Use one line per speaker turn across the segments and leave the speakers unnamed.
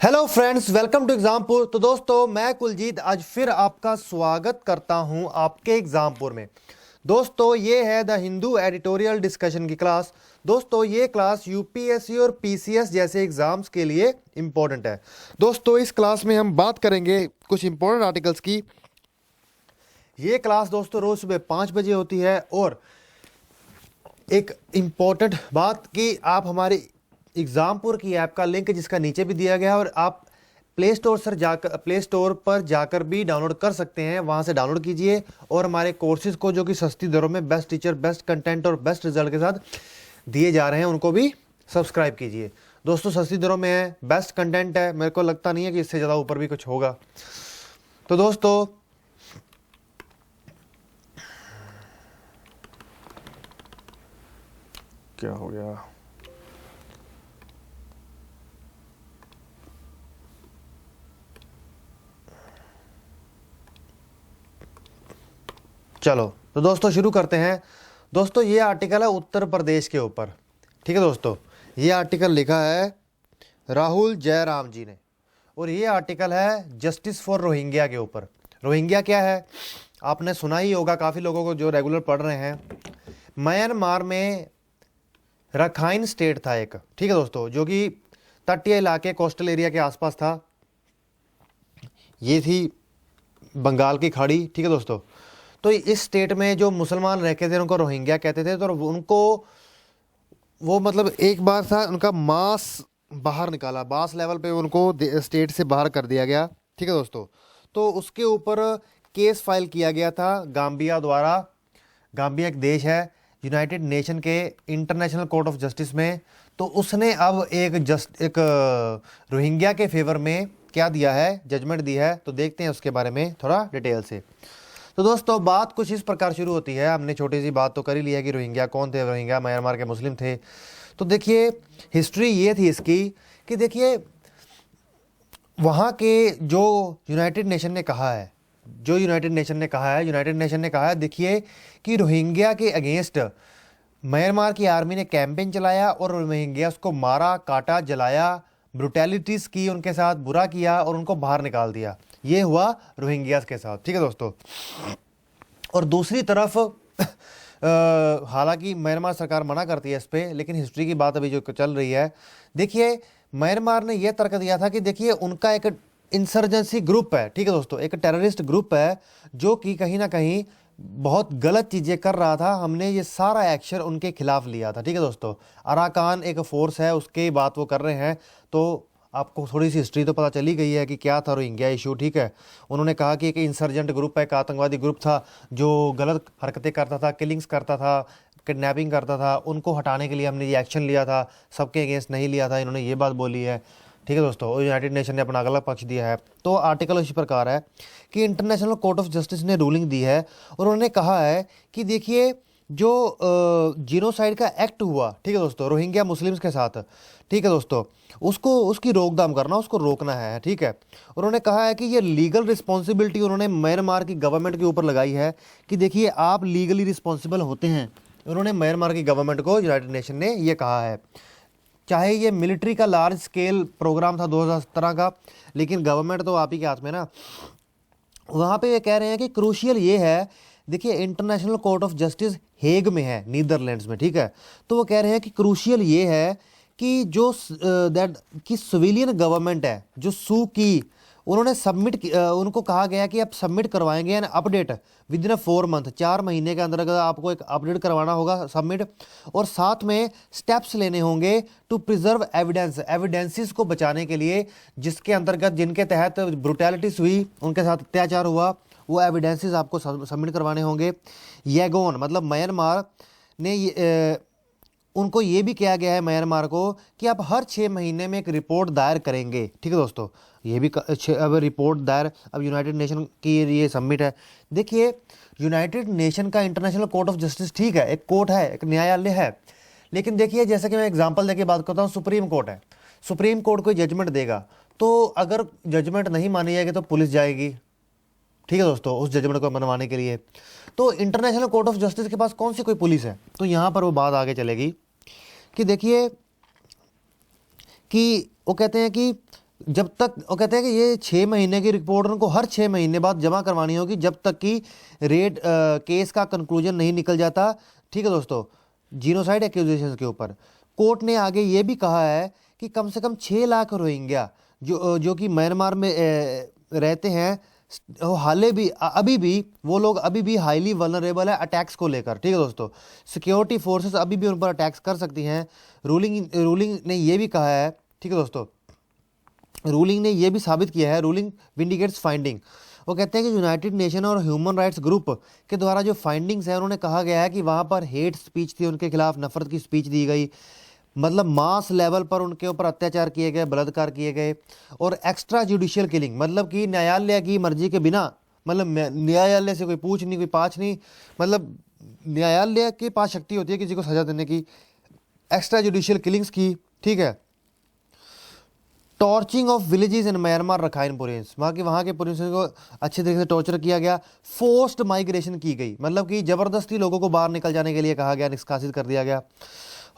Hello friends, welcome to Exampur. तो दोस्तों, मैं कुलजीत आज फिर आपका स्वागत करता हूं आपके एग्जामपुर में। दोस्तों, ये है द हिंदू एडिटोरियल डिस्कशन की क्लास। दोस्तों, ये क्लास यूपीएससी और पीसीएस जैसे एग्जाम्स के लिए इंपॉर्टेंट है। दोस्तों, इस क्लास में हम बात करेंगे कुछ इंपॉर्टेंट आर्टिकल्स की। ये क्लास दोस्तों रोज सुबह 5 बजे होती है। और एक इम्पॉर्टेंट बात कि आप हमारे एग्जामपुर की ऐप का लिंक जिसका नीचे भी दिया गया है, और आप प्ले स्टोर पर जाकर भी डाउनलोड कर सकते हैं। वहां से डाउनलोड कीजिए और हमारे कोर्सेज को, जो कि सस्ती दरों में बेस्ट टीचर, बेस्ट कंटेंट और बेस्ट रिजल्ट के साथ दिए जा रहे हैं, उनको भी सब्सक्राइब कीजिए। दोस्तों, सस्ती दरों में है, बेस्ट कंटेंट है, मेरे को लगता नहीं है कि इससे ज़्यादा ऊपर भी कुछ होगा। तो दोस्तों, क्या हो गया? चलो, तो दोस्तों शुरू करते हैं। दोस्तों, ये आर्टिकल है उत्तर प्रदेश के ऊपर। ठीक है दोस्तों, ये आर्टिकल लिखा है राहुल जयराम जी ने, और ये आर्टिकल है जस्टिस फॉर रोहिंग्या के ऊपर। रोहिंग्या क्या है, आपने सुना ही होगा, काफ़ी लोगों को जो रेगुलर पढ़ रहे हैं। म्यांमार में रखाइन स्टेट था एक, ठीक है दोस्तों, जो कि तटीय इलाके, कोस्टल एरिया के आसपास था। ये थी बंगाल की खाड़ी, ठीक है दोस्तों। तो इस स्टेट में जो मुसलमान रहते थे उनको रोहिंग्या कहते थे। तो उनको वो मतलब एक बार था उनका मास बाहर निकाला, मास लेवल पे उनको स्टेट से बाहर कर दिया गया, ठीक है दोस्तों। तो उसके ऊपर केस फाइल किया गया था गाम्बिया द्वारा। गाम्बिया एक देश है यूनाइटेड नेशन के इंटरनेशनल कोर्ट ऑफ जस्टिस में। तो उसने अब एक रोहिंग्या के फेवर में क्या दिया है, जजमेंट दी है। तो देखते हैं उसके बारे में थोड़ा डिटेल से। तो दोस्तों, बात कुछ इस प्रकार शुरू होती है। हमने छोटी सी बात तो कर ही लिया कि रोहिंग्या कौन थे। रोहिंग्या म्यांमार के मुस्लिम थे। तो देखिए, हिस्ट्री ये थी इसकी कि देखिए, वहाँ के जो यूनाइटेड नेशन ने कहा है, यूनाइटेड नेशन ने कहा है, देखिए कि रोहिंग्या के अगेंस्ट म्यांमार की आर्मी ने कैंपेन चलाया और रोहिंग्यास को मारा, काटा, जलाया, ब्रुटैलिटीज की, उनके साथ बुरा किया और उनको बाहर निकाल दिया। ये हुआ रोहिंग्यास के साथ, ठीक है दोस्तों। और दूसरी तरफ हालांकि म्यांमार सरकार मना करती है इस पर, लेकिन हिस्ट्री की बात अभी जो चल रही है, देखिए म्यांमार ने यह तर्क दिया था कि देखिए उनका एक इंसर्जेंसी ग्रुप है, ठीक है दोस्तों, एक टेररिस्ट ग्रुप है जो कि कहीं ना कहीं बहुत गलत चीज़ें कर रहा था। हमने ये सारा एक्शन उनके खिलाफ लिया था, ठीक है दोस्तों। अराकान एक फोर्स है, उसके बात वो कर रहे हैं। तो आपको थोड़ी सी हिस्ट्री तो पता चली गई है कि क्या था रोहिंग्या इशू, ठीक है। उन्होंने कहा कि एक इंसर्जेंट ग्रुप है, एक आतंकवादी ग्रुप था जो गलत हरकतें करता था, किलिंग्स करता था, किडनैपिंग करता था। उनको हटाने के लिए हमने ये एक्शन लिया था, सबके अगेंस्ट नहीं लिया था। इन्होंने ये बात बोली है, ठीक है दोस्तों। और यूनाइटेड नेशन ने अपना अगला पक्ष दिया है। तो आर्टिकल इसी प्रकार है कि इंटरनेशनल कोर्ट ऑफ जस्टिस ने रूलिंग दी है और उन्होंने कहा है कि देखिए जो जीनोसाइड का एक्ट हुआ, ठीक है दोस्तों, रोहिंग्या मुस्लिम्स के साथ, ठीक है दोस्तों, उसकी रोकथाम करना, उसको रोकना है, ठीक है। उन्होंने कहा है कि ये लीगल रिस्पॉन्सिबिलिटी उन्होंने म्यांमार की गवर्नमेंट के ऊपर लगाई है कि देखिए आप लीगली रिस्पॉन्सिबल होते हैं। उन्होंने म्यांमार की गवर्नमेंट को, यूनाइटेड नेशन ने ये कहा है। चाहे ये मिलिट्री का लार्ज स्केल प्रोग्राम था 2017 का, लेकिन गवर्नमेंट तो आप ही के हाथ में ना। वहाँ पे ये कह रहे हैं कि क्रूशियल ये है, देखिए international Court of justice Hague में है, नीदरलैंड्स में, ठीक है। तो वो कह रहे हैं कि क्रूशियल ये है कि जो दैट कि सिविलियन गवर्नमेंट है जो सू की, उन्होंने उनको कहा गया कि आप सबमिट करवाएंगे an update with in 4 month, 4 महीने के अंदर अगर आपको एक अपडेट करवाना होगा सबमिट, और साथ में स्टेप्स लेने होंगे टू प्रिजर्व एविडेंसेस को बचाने के लिए, जिसके अंतर्गत जिनके तहत ब्रुटैलिटीज हुई, उनके साथ अत्याचार हुआ, वो एविडेंसेस आपको सबमिट करवाने होंगे। येगोन मतलब म्यांमार ने उनको ये भी किया गया है म्यांमार को कि आप हर 6 महीने में एक रिपोर्ट दायर करेंगे, ठीक है दोस्तों। ये भी अब रिपोर्ट दायर अब यूनाइटेड नेशन की ये सबमिट है। देखिए, यूनाइटेड नेशन का इंटरनेशनल कोर्ट ऑफ जस्टिस, ठीक है, एक कोर्ट है, एक न्यायालय है, लेकिन देखिए जैसे कि मैं एग्जांपल देके बात करता हूँ, सुप्रीम कोर्ट है। सुप्रीम कोर्ट कोई जजमेंट देगा, तो अगर जजमेंट नहीं मानी जाएगी तो पुलिस जाएगी, ठीक है दोस्तों, उस जजमेंट को मनवाने के लिए। तो इंटरनेशनल कोर्ट ऑफ जस्टिस के पास कौन सी कोई पुलिस है? तो यहाँ पर वो बात आगे चलेगी कि देखिए कि वो कहते हैं कि जब तक वो कहते हैं कि ये 6 महीने की रिपोर्ट उनको हर 6 महीने बाद जमा करवानी होगी, जब तक कि केस का कंक्लूजन नहीं निकल जाता। ठीक है दोस्तों, जीनोसाइड एक्यूजेशन के ऊपर कोर्ट ने आगे ये भी कहा है कि कम से कम 6 लाख रोहिंग्या जो कि म्यांमार में रहते हैं, वो हाले भी अभी भी वो लोग अभी भी हाईली वल्नरेबल है अटैक्स को लेकर। ठीक है दोस्तों, सिक्योरिटी फोर्सेस अभी भी उन पर अटैक्स कर सकती हैं। रूलिंग ने ये भी कहा है, ठीक है दोस्तों, रूलिंग ने ये भी साबित किया है, रूलिंग विंडिकेट्स फाइंडिंग। वो कहते हैं कि यूनाइटेड नेशन और ह्यूमन राइट्स ग्रुप के द्वारा जो फाइंडिंग्स हैं, उन्होंने कहा गया है कि वहाँ पर हेट स्पीच थी, उनके खिलाफ नफरत की स्पीच दी गई, मतलब मास लेवल पर उनके ऊपर अत्याचार किए गए, बलात्कार किए गए, और एक्स्ट्रा जुडिशियल किलिंग, मतलब कि न्यायालय की मर्जी के बिना, मतलब न्यायालय से कोई पूछ नहीं, कोई पाछ नहीं, मतलब न्यायालय के पास शक्ति होती है किसी को सजा देने की, एक्स्ट्रा जुडिशियल किलिंग्स की। ठीक है, torching of villages in Myanmar Rakhine province, वहाँ के प्रोविंस को अच्छे तरीके से टॉर्चर किया गया। फोर्स्ड माइग्रेशन की गई, मतलब कि ज़बरदस्ती लोगों को बाहर निकल जाने के लिए कहा गया, निष्कासित कर दिया गया।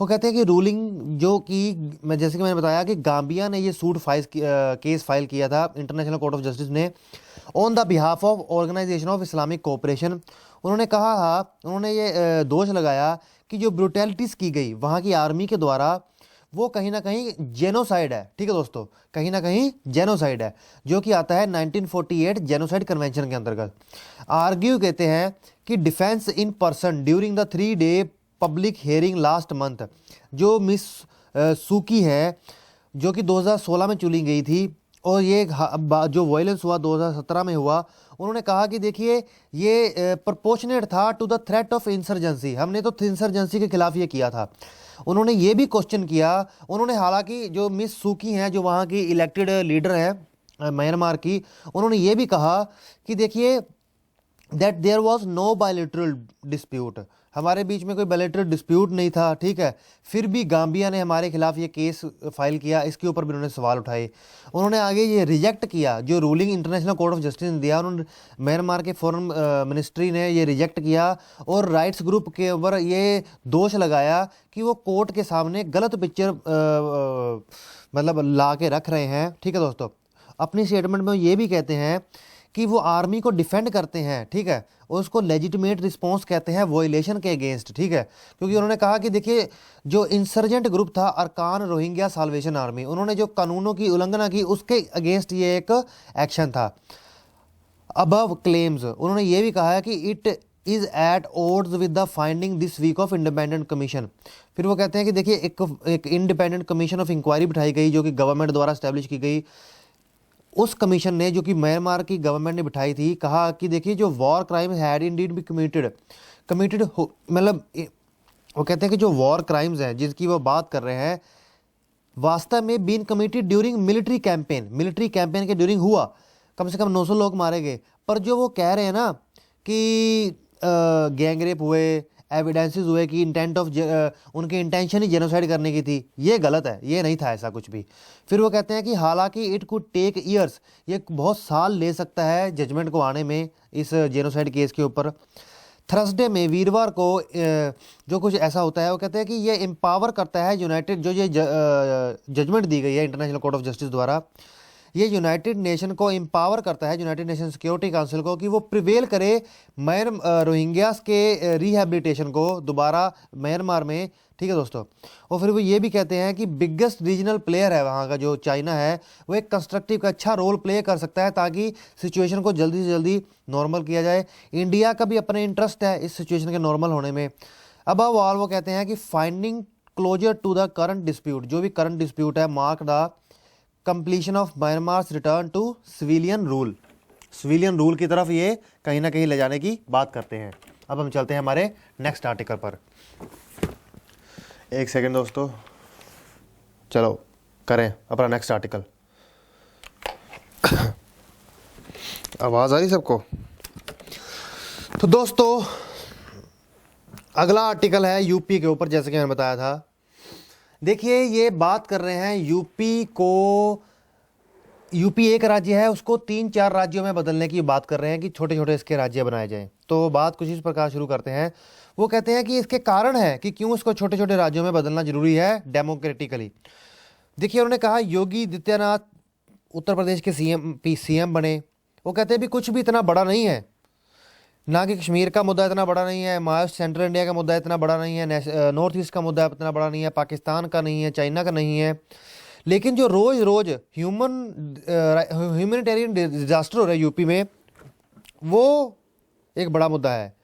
वो कहते हैं कि रूलिंग जो कि मैं जैसे कि मैंने बताया कि गाम्बिया ने ये केस फाइल किया था इंटरनेशनल कोर्ट ऑफ जस्टिस ने on the behalf of Organisation of Islamic Cooperation. उन्होंने कहा, उन्होंने ये दोष लगाया कि जो ब्रुटैलिटीज़ की गई वहाँ की आर्मी के द्वारा, वो कहीं ना कहीं जेनोसाइड है। ठीक है दोस्तों, कहीं ना कहीं जेनोसाइड है, जो कि आता है 1948 जेनोसाइड कन्वेंशन के अंतर्गत। आर्ग्यू कहते हैं कि defence in person during the 3 day public hearing last month, जो मिस सूकी है, जो कि 2016 में चुनी गई थी, और ये जो वायलेंस हुआ 2017 में हुआ, उन्होंने कहा कि देखिए ये प्रोपोर्शनेट था to the threat of insurgency, हमने तो इंसर्जेंसी के खिलाफ ये किया था। उन्होंने ये भी क्वेश्चन किया, उन्होंने हालांकि जो मिस सूकी हैं, जो वहाँ की इलेक्टेड लीडर हैं म्यांमार की, उन्होंने ये भी कहा कि देखिए that there was no bilateral dispute, हमारे बीच में कोई बायलैटरल डिस्प्यूट नहीं था। ठीक है, फिर भी गाम्बिया ने हमारे खिलाफ ये केस फाइल किया, इसके ऊपर भी उन्होंने सवाल उठाए। उन्होंने आगे ये रिजेक्ट किया, जो ruling international Court of Justice ने दिया, उन्होंने म्यांमार के फॉरेन मिनिस्ट्री ने ये रिजेक्ट किया, और राइट्स ग्रुप के ऊपर ये दोष लगाया कि वो कोर्ट के सामने गलत पिक्चर मतलब ला के रख रहे हैं। ठीक है दोस्तों, अपनी स्टेटमेंट में ये भी कहते हैं कि वो आर्मी को डिफेंड करते हैं। ठीक है, उसको लेजिटिमेट रिस्पॉन्स कहते हैं वॉयलेशन के अगेंस्ट। ठीक है, क्योंकि उन्होंने कहा कि देखिए जो इंसर्जेंट ग्रुप था अरकान रोहिंग्या साल्वेशन आर्मी, उन्होंने जो कानूनों की उल्लंघना की उसके अगेंस्ट ये एक एक्शन था। अबव क्लेम्स, उन्होंने ये भी कहा है कि it is at odds with the finding this week of independent commission. फिर वो कहते हैं कि देखिए एक इंडिपेंडेंट कमीशन ऑफ इंक्वायरी बिठाई गई, जो कि गवर्नमेंट द्वारा स्टैब्लिश की गई। उस कमीशन ने, जो कि म्यांमार की गवर्नमेंट ने बिठाई थी, कहा कि देखिए जो war crime had Indeed be committed मतलब वो कहते हैं कि जो वॉर क्राइम्स हैं जिसकी वो बात कर रहे हैं, वास्तव में been committed during military campaign के ड्यूरिंग हुआ, कम से कम 900 लोग मारे गए। पर जो वो कह रहे हैं ना कि गैंग रेप हुए, एविडेंसेस हुए कि उनकी इंटेंशन ही जेनोसाइड करने की थी, ये गलत है, ये नहीं था ऐसा कुछ भी। फिर वो कहते हैं कि हालांकि इट कुड टेक ईयर्स, ये बहुत साल ले सकता है जजमेंट को आने में इस जेनोसाइड केस के ऊपर। थर्सडे में, वीरवार को जो कुछ ऐसा होता है, वो कहते हैं कि ये एम्पावर करता है यूनाइटेड, जो ये जजमेंट दी गई है इंटरनेशनल कोर्ट ऑफ जस्टिस द्वारा, ये यूनाइटेड नेशन को एम्पावर करता है, यूनाइटेड नेशन सिक्योरिटी काउंसिल को, कि वो प्रिवेल करे रोहिंग्यास के रिहैबिलिटेशन को दोबारा म्यांमार में। ठीक है दोस्तों, और फिर वो ये भी कहते हैं कि बिगेस्ट रीजनल प्लेयर है वहाँ का जो चाइना है, वो एक कंस्ट्रक्टिव का अच्छा रोल प्ले कर सकता है ताकि सिचुएशन को जल्दी से जल्दी नॉर्मल किया जाए। इंडिया का भी अपना इंटरेस्ट है इस सिचुएशन के नॉर्मल होने में। अब ऑल वो कहते हैं कि finding closer to the current dispute, जो भी करंट डिस्प्यूट है, mark the completion of Myanmar's return to civilian rule की तरफ ये कहीं ना कहीं ले जाने की बात करते हैं। अब हम चलते हैं हमारे नेक्स्ट आर्टिकल पर। एक सेकंड दोस्तों, चलो करें अपना नेक्स्ट आर्टिकल। आवाज़ आ रही सबको? तो दोस्तों अगला आर्टिकल है यूपी के ऊपर, जैसे कि मैंने बताया था। देखिए ये बात कर रहे हैं यूपी एक राज्य है, उसको 3-4 राज्यों में बदलने की बात कर रहे हैं कि छोटे छोटे इसके राज्य बनाए जाएं। तो बात कुछ इस प्रकार शुरू करते हैं। वो कहते हैं कि इसके कारण है कि क्यों इसको छोटे छोटे राज्यों में बदलना जरूरी है डेमोक्रेटिकली। देखिए उन्होंने कहा योगी आदित्यनाथ उत्तर प्रदेश के सीएम बने, वो कहते हैं भी कुछ भी इतना बड़ा नहीं है, ना कि कश्मीर का मुद्दा इतना बड़ा नहीं है, महाराष्ट्र सेंट्रल इंडिया का मुद्दा इतना बड़ा नहीं है, नॉर्थ ईस्ट का मुद्दा इतना बड़ा नहीं है, पाकिस्तान का नहीं है, चाइना का नहीं है, लेकिन जो रोज रोज ह्यूमैनिटेरियन डिजास्टर हो रहा है यूपी में, वो एक बड़ा मुद्दा है।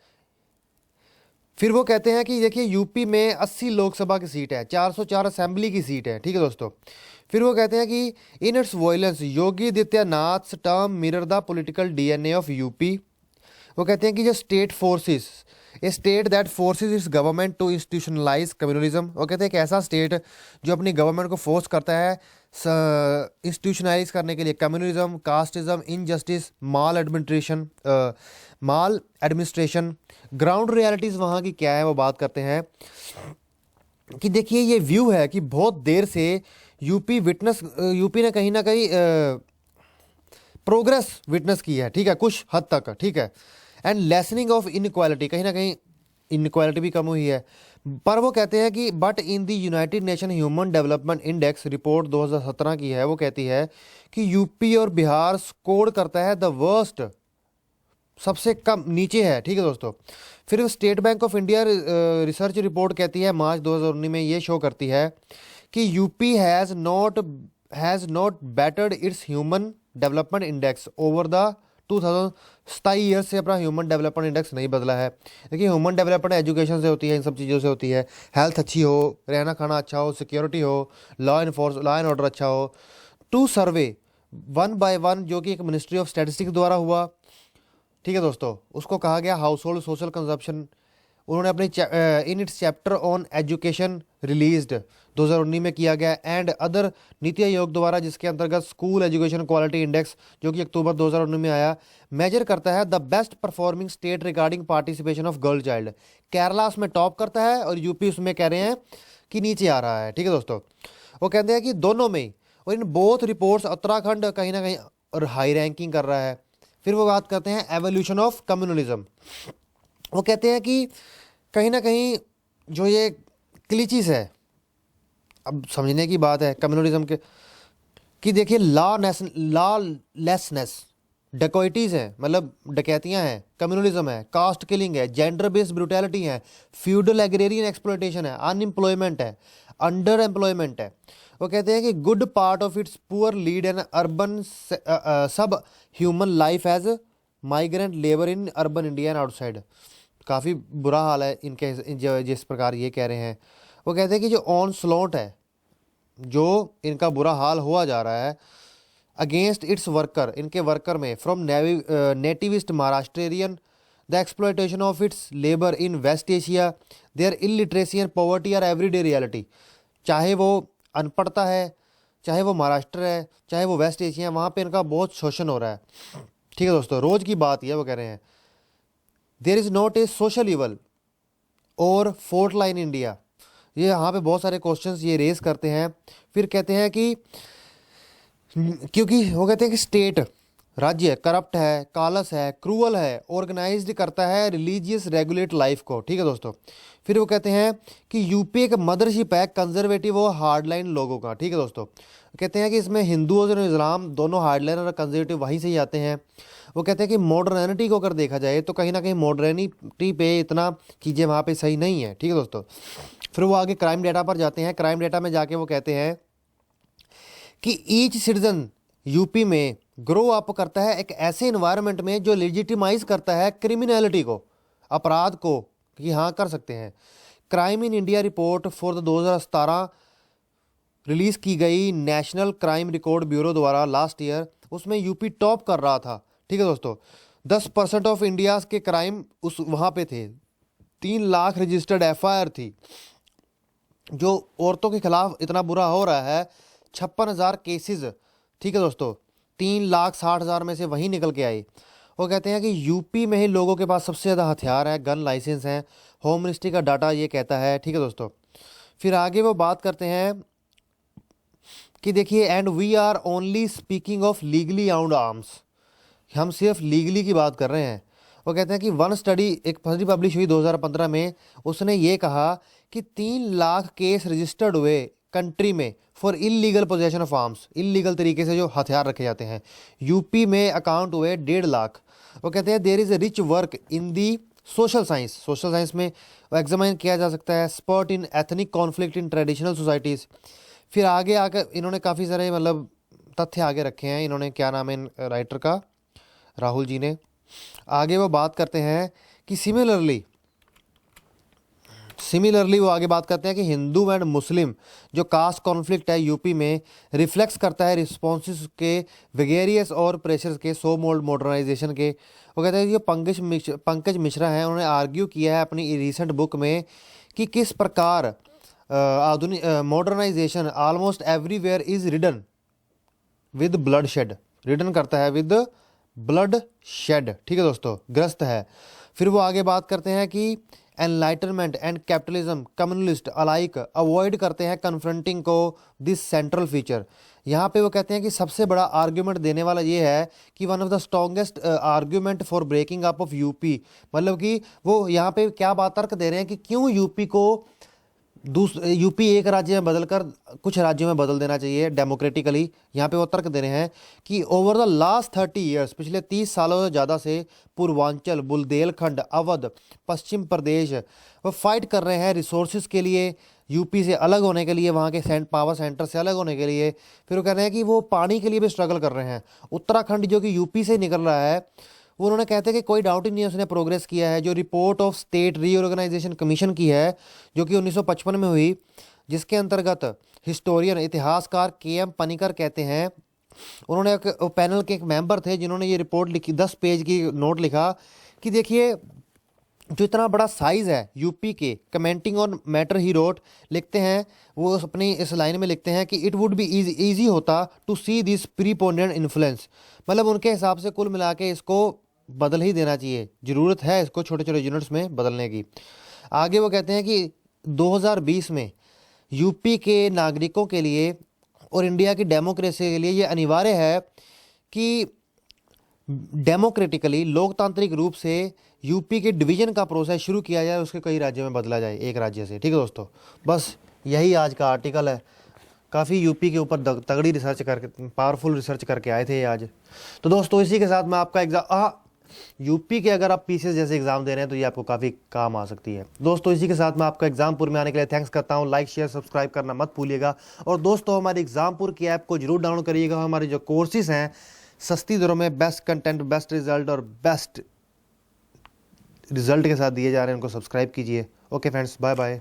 फिर वो कहते हैं कि देखिए यूपी में 80 लोकसभा की सीट है, 404 असेंबली की सीट है, ठीक है दोस्तों। फिर वो कहते हैं कि in its violence Yogi Adityanath term mirror the political DNA of UP. वो कहते हैं कि जो state forces, a state that forces its government to institutionalise communalism. वो कहते हैं कि ऐसा स्टेट जो अपनी गवर्नमेंट को फोर्स करता है इंस्टीट्यूशनलाइज करने के लिए कम्युनलिज्म, कास्टिज्म, इनजस्टिस, माल एडमिनिस्ट्रेशन। ग्राउंड रियलिटीज़ वहाँ की क्या है वो बात करते हैं कि देखिए ये व्यू है कि बहुत देर से यूपी ने कहीं ना कहीं प्रोग्रेस विटनेस की है, ठीक है, कुछ हद तक, ठीक है, एंड लेसनिंग ऑफ इनइक्वालिटी, कहीं ना कहीं इनइक्वालिटी भी कम हुई है। पर वो कहते हैं कि but in the United nation human development index report 2017 की है, वो कहती है कि यूपी और बिहार स्कोर करता है द वर्स्ट, सबसे कम नीचे है, ठीक है दोस्तों। फिर state bank of India research report कहती है मार्च 2019 में, ये शो करती है कि UP has not battered it's human development index over the 2027 year से अपना ह्यूमन डेवलपमेंट इंडेक्स नहीं बदला है। देखिए ह्यूमन डेवलपमेंट एजुकेशन से होती है, इन सब चीज़ों से होती है, हेल्थ अच्छी हो, रहना खाना अच्छा हो, सिक्योरिटी हो, लॉ एंड ऑर्डर अच्छा हो। टू सर्वे 1 by 1 जो कि एक मिनिस्ट्री ऑफ स्टैटिस्टिक्स द्वारा हुआ, ठीक है दोस्तों, उसको कहा गया हाउस होल्ड सोशल कंजप्शन। उन्होंने अपनी in its chapter on education released 2019 में किया गया, एंड अदर नीति आयोग द्वारा, जिसके अंतर्गत स्कूल एजुकेशन क्वालिटी इंडेक्स जो कि अक्टूबर 2019 में आया, मेजर करता है the best performing state regarding participation of girl child. Kerala उसमें टॉप करता है और यूपी उसमें कह रहे हैं कि नीचे आ रहा है, ठीक है दोस्तों। वो कहते हैं कि दोनों में, और इन बोथ रिपोर्ट्स उत्तराखंड कहीं ना कहीं और हाई रैंकिंग कर रहा है। फिर वो बात करते हैं एवोल्यूशन ऑफ कम्युनलिज्म। वो कहते हैं कि कहीं ना कहीं जो ये क्लिचीज है, अब समझने की बात है कम्युनलिज्म के, कि देखिए लॉलेसनेस, डकैतीज हैं, मतलब डकैतियां हैं, कम्युनलिज्म है, कास्ट किलिंग है, जेंडर बेस्ड ब्रूटैलिटी है, फ्यूडल एग्रेरियन एक्सप्लॉयटेशन है, अनएम्प्लॉयमेंट है, अंडर एम्प्लॉयमेंट है। वो कहते हैं कि good part of its poor lead an urban sub human life as migrant labour in urban India and outside. काफ़ी बुरा हाल है इनके, जिस प्रकार ये कह रहे हैं। वो कहते हैं कि जो ऑन स्लॉट है, जो इनका बुरा हाल हुआ जा रहा है अगेंस्ट इट्स वर्कर, इनके वर्कर में, from nativist Maharashtrian, the exploitation of its labour in West Asia, there illiteracy and poverty are everyday reality. चाहे वो अनपढ़ता है, चाहे वो महाराष्ट्र है, चाहे वो वेस्ट एशिया है, वहाँ पे इनका बहुत शोषण हो रहा है, ठीक है दोस्तों, रोज़ की बात है। वो कह रहे हैं there is not a social evil और फोर्थ लाइन इंडिया। ये यहाँ पे बहुत सारे क्वेश्चंस ये रेज करते हैं। फिर कहते हैं कि क्योंकि वो कहते हैं कि स्टेट, राज्य करप्ट है, कालस है, क्रूअल है, ऑर्गेनाइज्ड करता है रिलीजियस रेगुलेट लाइफ को, ठीक है दोस्तों। फिर वो कहते हैं कि यूपी एक मदरशिप है कंजर्वेटिव और हार्डलाइन लोगों का, ठीक है दोस्तों। कहते हैं कि इसमें हिंदू और इस्लाम दोनों हार्डलाइन और कंजर्वेटिव वहीं से ही आते हैं। वो कहते हैं कि मॉडर्निटी को अगर देखा जाए तो कहीं ना कहीं मॉडर्निटी पे इतना चीज़ें वहाँ पे सही नहीं है, ठीक है दोस्तों। फिर वो आगे क्राइम डेटा पर जाते हैं। क्राइम डेटा में जाके वो कहते हैं कि ईच सिटीजन यूपी में ग्रो अप करता है एक ऐसे इन्वायरमेंट में जो लेजिटिमाइज करता है क्रिमिनलिटी को, अपराध को, कि हाँ कर सकते हैं। Crime in India report for 2017 release की गई नेशनल क्राइम रिकॉर्ड ब्यूरो द्वारा लास्ट ईयर, उसमें यूपी टॉप कर रहा था, ठीक है दोस्तों। 10% ऑफ इंडिया के क्राइम उस वहाँ पे थे। 3 लाख रजिस्टर्ड FIR थी। जो औरतों के खिलाफ इतना बुरा हो रहा है, 56,000 केसेस, ठीक है दोस्तों, 3,60,000 में से वहीं निकल के आई। वो कहते हैं कि यूपी में ही लोगों के पास सबसे ज़्यादा हथियार है, गन लाइसेंस हैं, होम मिनिस्ट्री का डाटा ये कहता है, ठीक है दोस्तों। फिर आगे वो बात करते हैं कि देखिए and we are only speaking of legally owned arms, हम सिर्फ लीगली की बात कर रहे हैं। वो कहते हैं कि वन स्टडी एक स्टडी पब्लिश हुई 2015 में, उसने ये कहा कि 3 लाख केस रजिस्टर्ड हुए कंट्री में for illegal possession of arms, illegal तरीके से जो हथियार रखे जाते हैं। यूपी में अकाउंट हुए 1.5 लाख। वो कहते हैं there is a rich work in the social science, social science में एग्जामिन किया जा सकता है। Spot in ethnic conflict in traditional societies. फिर आगे आकर इन्होंने काफ़ी सारे मतलब तथ्य आगे रखे हैं। इन्होंने, क्या नाम है इन राइटर का, राहुल जी ने। आगे वो बात करते हैं कि सिमिलरली वो आगे बात करते हैं कि हिंदू एंड मुस्लिम जो कास्ट कॉन्फ्लिक्ट है यूपी में रिफ्लेक्स करता है रिस्पॉन्सेस के वेगेरियस और प्रेशर्स के सो मोल्ड मॉडर्नाइजेशन के। वो कहते हैं कि पंकज मिश्रा हैं, उन्होंने आर्ग्यू किया है अपनी रिसेंट बुक में कि किस प्रकार आधुनिक modernisation almost everywhere is ridden with bloodshed, ridden करता है विद ब्लड शेड, ठीक है दोस्तों, ग्रस्त है। फिर वो आगे बात करते हैं कि enlightenment and capitalism communalist alike avoid करते हैं कन्फ्रंटिंग को दिस सेंट्रल फीचर। यहाँ पे वो कहते हैं कि सबसे बड़ा आर्ग्यूमेंट देने वाला ये है कि one of the strongest argument for breaking up of UP, मतलब कि वो यहाँ पे क्या बात तर्क दे रहे हैं कि क्यों यूपी को यूपी एक राज्य में बदलकर कुछ राज्यों में बदल देना चाहिए डेमोक्रेटिकली। यहाँ पे वो तर्क दे रहे हैं कि ओवर द लास्ट 30 ईयर्स, पिछले 30 सालों से ज़्यादा से पूर्वांचल, बुंदेलखंड, अवध, पश्चिम प्रदेश वो फाइट कर रहे हैं रिसोर्सेज के लिए, यूपी से अलग होने के लिए, वहाँ के पावर सेंटर से अलग होने के लिए। फिर वो कह रहे हैं कि वो पानी के लिए भी स्ट्रगल कर रहे हैं। उत्तराखंड जो कि यूपी से निकल रहा है, वो उन्होंने कहते हैं कि कोई डाउट ही नहीं है उसने प्रोग्रेस किया है। जो report of state reorganisation commission की है जो कि 1955 में हुई, जिसके अंतर्गत हिस्टोरियन इतिहासकार KM पनिकर कहते हैं, उन्होंने एक पैनल के एक मेंबर थे जिन्होंने ये रिपोर्ट लिखी, 10 पेज की नोट लिखा कि देखिए जो इतना बड़ा साइज़ है यूपी के, commenting on matter he wrote, लिखते हैं वो अपनी इस लाइन में लिखते हैं कि इट वुड बी ईजी होता टू सी दिस प्रीपोनेंट इन्फ्लुएंस, मतलब उनके हिसाब से कुल मिला के इसको बदल ही देना चाहिए, ज़रूरत है इसको छोटे छोटे यूनिट्स में बदलने की। आगे वो कहते हैं कि 2020 में यूपी के नागरिकों के लिए और इंडिया की डेमोक्रेसी के लिए ये अनिवार्य है कि डेमोक्रेटिकली, लोकतांत्रिक रूप से यूपी के डिवीजन का प्रोसेस शुरू किया जाए, उसके कई राज्यों में बदला जाए एक राज्य से, ठीक है दोस्तों। बस यही आज का आर्टिकल है। काफ़ी यूपी के ऊपर तगड़ी रिसर्च करके, पावरफुल रिसर्च करके आए थे आज। तो दोस्तों इसी के साथ मैं आपका एग्ज़ाम, यूपी के अगर आप पीसीएस जैसे एग्जाम दे रहे हैं तो ये आपको काफ़ी काम आ सकती है। दोस्तों इसी के साथ मैं आपका एग्जामपुर में आने के लिए थैंक्स करता हूँ। लाइक शेयर सब्सक्राइब करना मत भूलिएगा। और दोस्तों हमारी एग्जामपुर की ऐप को जरूर डाउनलोड करिएगा। हमारे जो कोर्सेज हैं सस्ती दरों में बेस्ट कंटेंट, बेस्ट रिजल्ट और बेस्ट रिजल्ट के साथ दिए जा रहे हैं, उनको सब्सक्राइब कीजिए। Okay friends, bye bye.